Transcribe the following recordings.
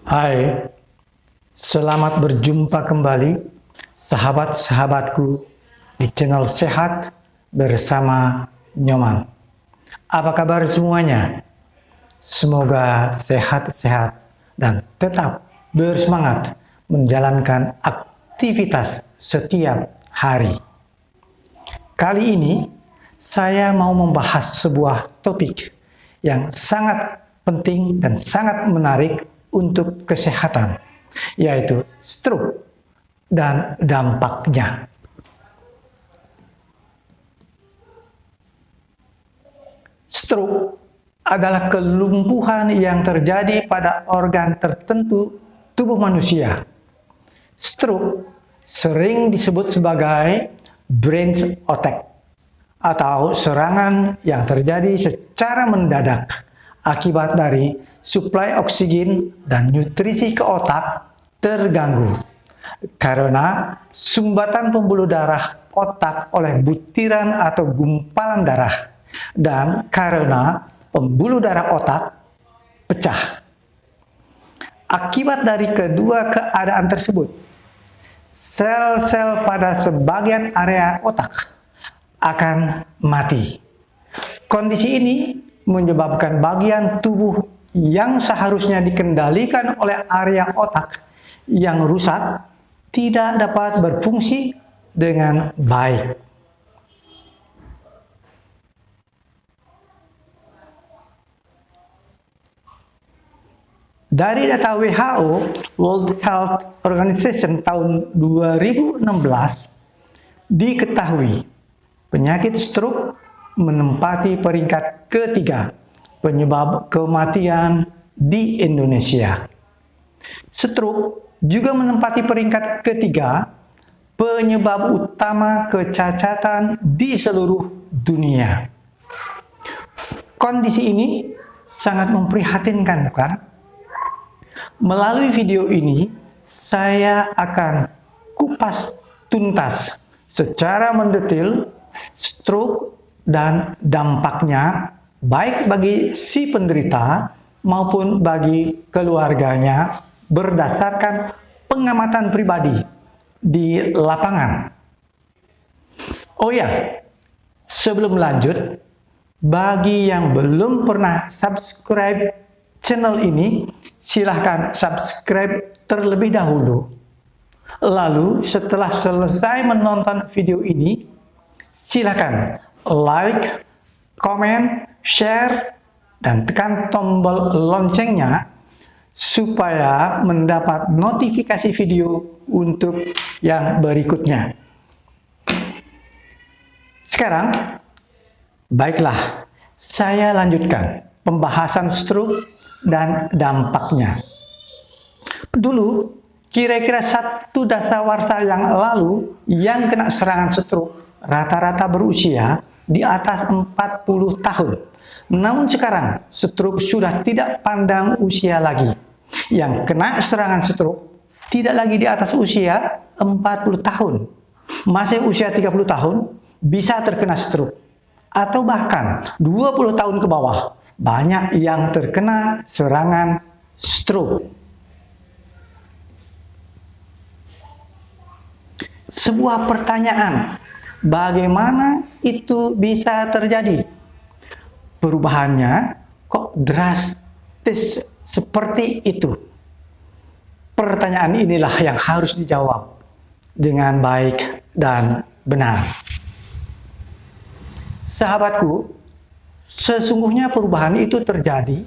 Hai, selamat berjumpa kembali sahabat-sahabatku di channel Sehat bersama Nyoman. Apa kabar semuanya? Semoga sehat-sehat dan tetap bersemangat menjalankan aktivitas setiap hari. Kali ini saya mau membahas sebuah topik yang sangat penting dan sangat menarik untuk kesehatan, yaitu stroke dan dampaknya. Stroke adalah kelumpuhan yang terjadi pada organ tertentu tubuh manusia. Stroke sering disebut sebagai brain attack atau serangan yang terjadi secara mendadak akibat dari suplai oksigen dan nutrisi ke otak terganggu karena sumbatan pembuluh darah otak oleh butiran atau gumpalan darah dan karena pembuluh darah otak pecah. Akibat dari kedua keadaan tersebut, sel-sel pada sebagian area otak akan mati. Kondisi ini menyebabkan bagian tubuh yang seharusnya dikendalikan oleh area otak yang rusak tidak dapat berfungsi dengan baik. Dari data WHO, World Health Organization tahun 2016, diketahui penyakit stroke menempati peringkat ketiga penyebab kematian di Indonesia. Stroke juga menempati peringkat ketiga penyebab utama kecacatan di seluruh dunia. Kondisi ini sangat memprihatinkan, bukan? Melalui video ini, saya akan kupas tuntas secara mendetail stroke dan dampaknya baik bagi si penderita maupun bagi keluarganya berdasarkan pengamatan pribadi di lapangan. Oh ya, sebelum lanjut, bagi yang belum pernah subscribe channel ini, silahkan subscribe terlebih dahulu. Lalu setelah selesai menonton video ini, silahkan like, komen, share, dan tekan tombol loncengnya supaya mendapat notifikasi video untuk yang berikutnya. Sekarang, baiklah, saya lanjutkan pembahasan stroke dan dampaknya. Dulu, kira-kira 1 dasawarsa yang lalu yang kena serangan stroke rata-rata berusia di atas 40 tahun. Namun sekarang, stroke sudah tidak pandang usia lagi. Yang kena serangan stroke tidak lagi di atas usia 40 tahun. Masih usia 30 tahun bisa terkena stroke. Atau bahkan 20 tahun ke bawah, banyak yang terkena serangan stroke. Sebuah pertanyaan, bagaimana itu bisa terjadi? Perubahannya kok drastis seperti itu? Pertanyaan inilah yang harus dijawab dengan baik dan benar. Sahabatku, sesungguhnya perubahan itu terjadi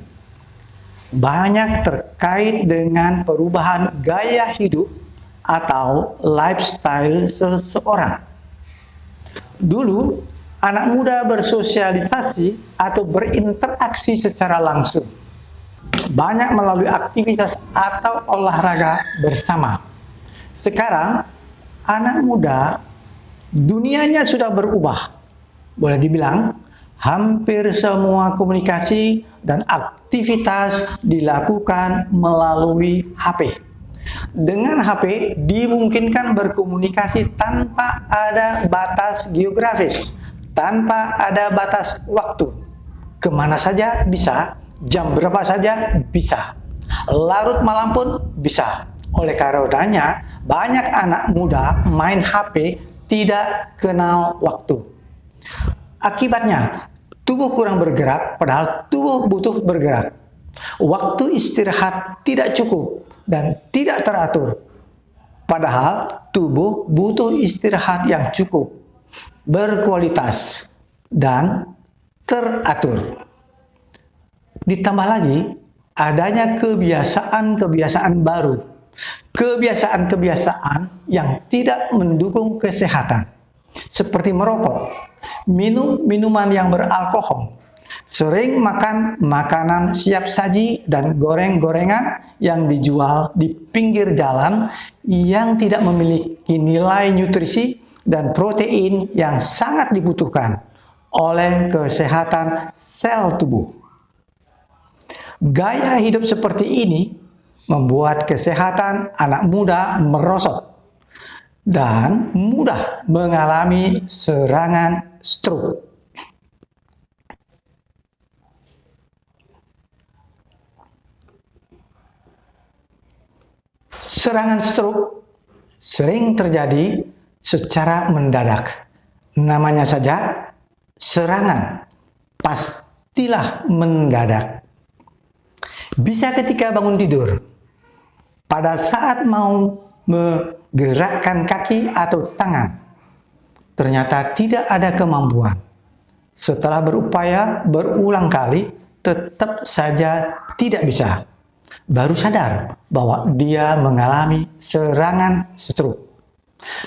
banyak terkait dengan perubahan gaya hidup atau lifestyle seseorang. Dulu, anak muda bersosialisasi atau berinteraksi secara langsung, banyak melalui aktivitas atau olahraga bersama. Sekarang, anak muda dunianya sudah berubah. Boleh dibilang, hampir semua komunikasi dan aktivitas dilakukan melalui HP. Dengan HP dimungkinkan berkomunikasi tanpa ada batas geografis, tanpa ada batas waktu. Kemana saja bisa, jam berapa saja bisa, larut malam pun bisa. Oleh karenanya, banyak anak muda main HP tidak kenal waktu. Akibatnya, tubuh kurang bergerak, padahal tubuh butuh bergerak. Waktu istirahat tidak cukup dan tidak teratur. Padahal tubuh butuh istirahat yang cukup, berkualitas, dan teratur. Ditambah lagi, adanya kebiasaan-kebiasaan baru. Kebiasaan-kebiasaan yang tidak mendukung kesehatan. Seperti merokok, minum minuman yang beralkohol, sering makan makanan siap saji dan goreng-gorengan yang dijual di pinggir jalan yang tidak memiliki nilai nutrisi dan protein yang sangat dibutuhkan oleh kesehatan sel tubuh. Gaya hidup seperti ini membuat kesehatan anak muda merosot dan mudah mengalami serangan stroke. Serangan stroke sering terjadi secara mendadak. Namanya saja serangan, pastilah mendadak. Bisa ketika bangun tidur, pada saat mau menggerakkan kaki atau tangan, ternyata tidak ada kemampuan. Setelah berupaya berulang kali, tetap saja tidak bisa. Baru sadar bahwa dia mengalami serangan stroke.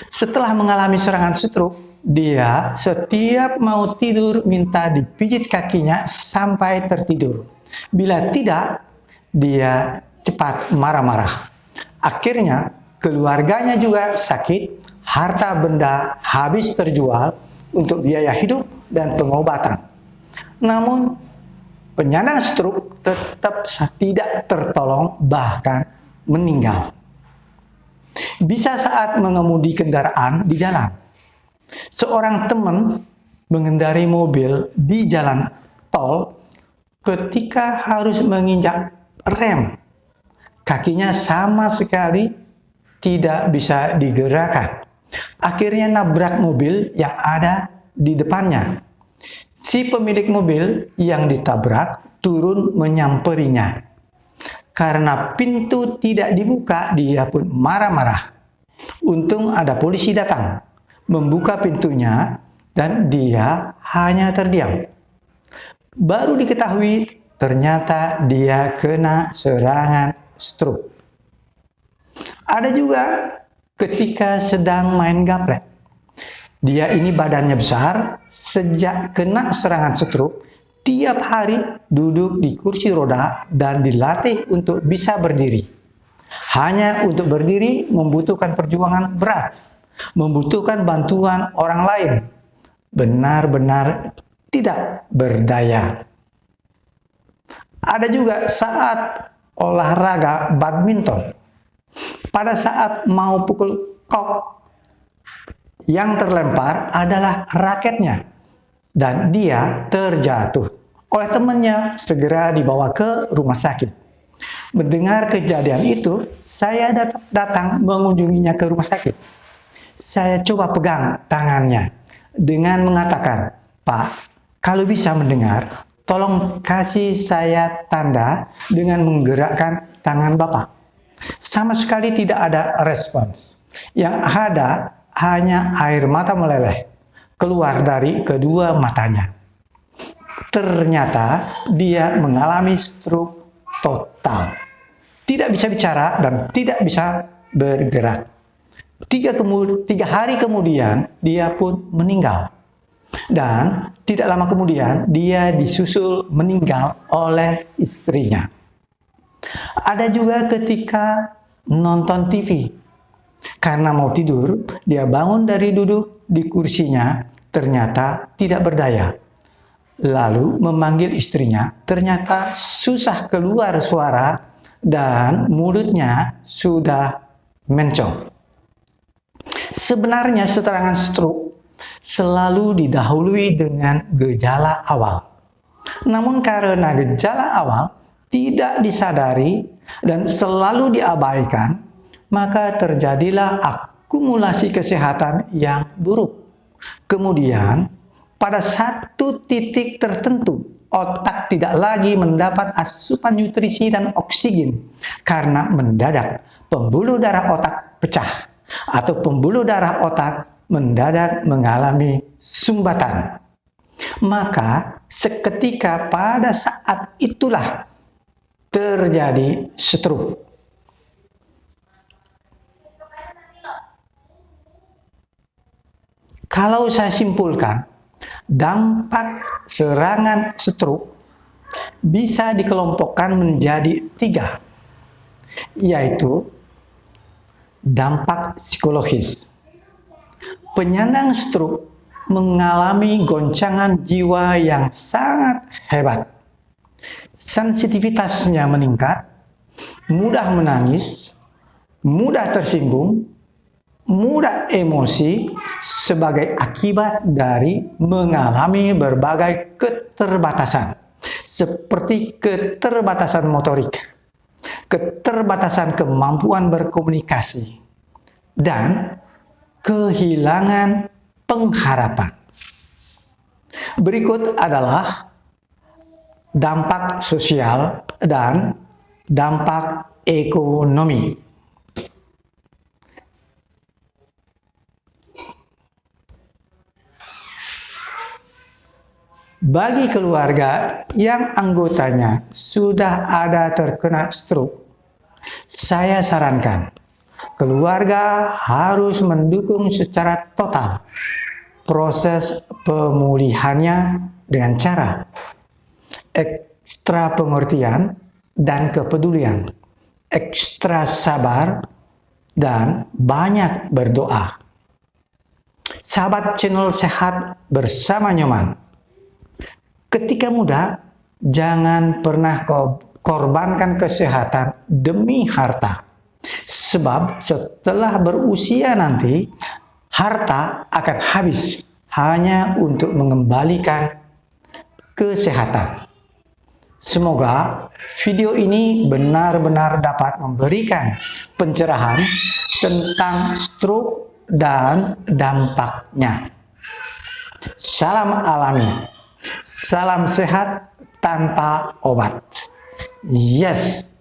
Setelah mengalami serangan stroke, dia setiap mau tidur minta dipijit kakinya sampai tertidur. Bila tidak, dia cepat marah-marah. Akhirnya, keluarganya juga sakit, harta benda habis terjual untuk biaya hidup dan pengobatan. Namun, penyandang stroke tetap tidak tertolong, bahkan meninggal. Bisa saat mengemudi kendaraan di jalan. Seorang teman mengendarai mobil di jalan tol ketika harus menginjak rem. Kakinya sama sekali tidak bisa digerakkan. Akhirnya nabrak mobil yang ada di depannya. Si pemilik mobil yang ditabrak turun menyamperinya. Karena pintu tidak dibuka, dia pun marah-marah. Untung ada polisi datang, membuka pintunya, dan dia hanya terdiam. Baru diketahui ternyata dia kena serangan stroke. Ada juga ketika sedang main gaplek. Dia ini badannya besar, sejak kena serangan stroke, tiap hari duduk di kursi roda dan dilatih untuk bisa berdiri. Hanya untuk berdiri membutuhkan perjuangan berat, membutuhkan bantuan orang lain. Benar-benar tidak berdaya. Ada juga saat olahraga badminton. Pada saat mau pukul kok, yang terlempar adalah raketnya dan dia terjatuh. Oleh temannya segera dibawa ke rumah sakit. Mendengar kejadian itu, saya datang mengunjunginya ke rumah sakit. Saya coba pegang tangannya dengan mengatakan, "Pak, kalau bisa mendengar, tolong kasih saya tanda dengan menggerakkan tangan Bapak." Sama sekali tidak ada respons. Yang ada hanya air mata meleleh keluar dari kedua matanya. Ternyata dia mengalami stroke total. Tidak bisa bicara dan tidak bisa bergerak. 3 hari kemudian dia pun meninggal. Dan tidak lama kemudian dia disusul meninggal oleh istrinya. Ada juga ketika nonton TV. Karena mau tidur, dia bangun dari duduk di kursinya, ternyata tidak berdaya. Lalu memanggil istrinya, ternyata susah keluar suara dan mulutnya sudah mencong. Sebenarnya serangan stroke selalu didahului dengan gejala awal. Namun karena gejala awal tidak disadari dan selalu diabaikan, maka terjadilah akumulasi kesehatan yang buruk. Kemudian, pada satu titik tertentu, otak tidak lagi mendapat asupan nutrisi dan oksigen karena mendadak pembuluh darah otak pecah atau pembuluh darah otak mendadak mengalami sumbatan. Maka seketika pada saat itulah terjadi stroke. Kalau saya simpulkan, dampak serangan stroke bisa dikelompokkan menjadi 3, yaitu dampak psikologis. Penyandang stroke mengalami goncangan jiwa yang sangat hebat. Sensitivitasnya meningkat, mudah menangis, mudah tersinggung, mudah emosi sebagai akibat dari mengalami berbagai keterbatasan, seperti keterbatasan motorik, keterbatasan kemampuan berkomunikasi, dan kehilangan pengharapan. Berikut adalah dampak sosial dan dampak ekonomi. Bagi keluarga yang anggotanya sudah ada terkena stroke, saya sarankan keluarga harus mendukung secara total proses pemulihannya dengan cara ekstra pengertian dan kepedulian, ekstra sabar, dan banyak berdoa. Sahabat channel Sehat Bersama Nyoman, ketika muda, jangan pernah korbankan kesehatan demi harta. Sebab setelah berusia nanti, harta akan habis hanya untuk mengembalikan kesehatan. Semoga video ini benar-benar dapat memberikan pencerahan tentang stroke dan dampaknya. Salam alami. Salam sehat tanpa obat. Yes.